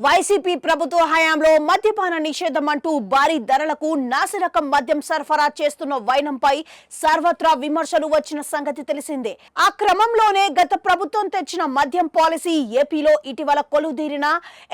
YCP ప్రభుత్వ హయాంలో మద్యపాన నిషేధం అంటూ భారీ ధరలకు నాసిరకం మద్యం సరఫరా చేస్తున్న వైనంపై సర్వత్రా విమర్శలు వచ్చిన సంగతి తెలిసిందే. ఆ క్రమంలోనే గత ప్రభుత్వం తెచ్చిన మద్యం పాలసీ ఏపీలో ఇటీవల కొలువుదీరిన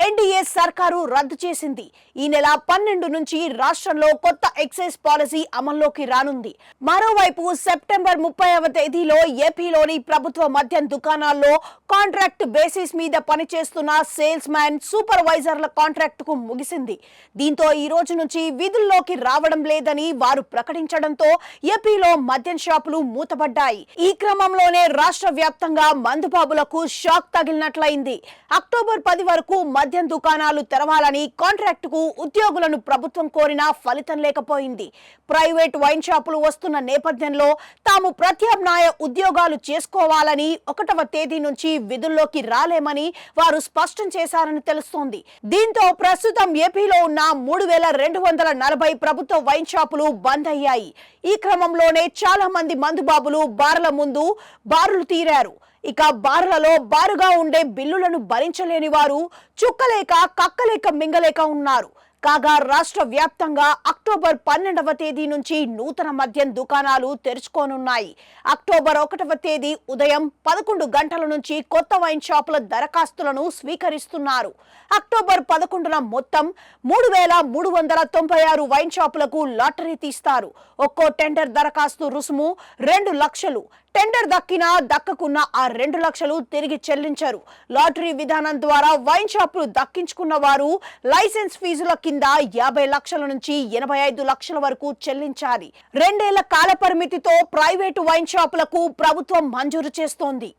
ఎన్డీఏ సర్కారు రద్దు చేసింది. ఈ నెల 12 నుంచి రాష్ట్రంలో కొత్త ఎక్సైజ్ పాలసీ అమల్లోకి రానుంది. మరోవైపు సెప్టెంబర్ 30వ తేదీలో ఏపీలోని ప్రభుత్వ మద్యం దుకాణాల్లో కాంట్రాక్ట్ బేసిస్ మీద పనిచేస్తున్న సేల్స్ మ్యాన్ సూపర్వైజర్ల కాంట్రాక్ట్ కు ముగిసింది. దీంతో ఈ రోజు నుంచి విధుల్లోకి రావడం లేదని వారు ప్రకటించడంతో ఏపీలో మద్యం షాపులు మూతపడ్డాయి. ఈ క్రమంలోనే రాష్ట్ర వ్యాప్తంగా మందుబాబులకు షాక్ తగిలినట్లయింది. అక్టోబర్ 10 వరకు మద్యం దుకాణాలు తెరవాలని కాంట్రాక్ట్ కు ఉద్యోగులను ప్రభుత్వం కోరినా ఫలితం లేకపోయింది. ప్రైవేట్ వైన్ షాపులు వస్తున్న నేపథ్యంలో తాము ప్రత్యామ్నాయ ఉద్యోగాలు చేసుకోవాలని 1వ తేదీ నుంచి విధుల్లోకి రాలేమని వారు స్పష్టం చేశారని తెలుస్తోంది. దీంతో ప్రస్తుతం ఏపీలో ఉన్న 3240 ప్రభుత్వ వైన్ షాపులు బంద్ అయ్యాయి. ఈ క్రమంలోనే చాలా మంది మందుబాబులు బార్ల ముందు బారులు తీరారు. ఇక బార్లలో బారుగా ఉండే బిల్లులను భరించలేని వారు చుక్కలేక కక్కలేక మింగలేక ఉన్నారు. కాగా రాష్ట్ర వ్యాప్తంగా అక్టోబర్ 12వ తేదీ నుంచి నూతన మద్యం దుకాణాలు తెరుచుకోనున్నాయి. అక్టోబర్ 1వ తేదీ ఉదయం 11 గంటల నుంచి కొత్త వైన్ షాపుల దరఖాస్తులను స్వీకరిస్తున్నారు. అక్టోబర్ 11న మొత్తం 3396 వైన్ షాపులకు లాటరీ తీస్తారు. ఒక్కో టెండర్ దరఖాస్తు రుసుము 2 లక్షలు. టెండర్ దక్కినా దక్కకున్న ఆ 2 లక్షలు తిరిగి చెల్లించరు. లాటరీ విధానం ద్వారా వైన్ షాపులు దక్కించుకున్న వారు లైసెన్స్ ఫీజుల కింద 50 లక్షల నుంచి 85 లక్షల వరకు చెల్లించాలి. 2 ఏళ్ల కాల పరిమితితో ప్రైవేటు వైన్ షాపులకు ప్రభుత్వం మంజూరు చేస్తోంది.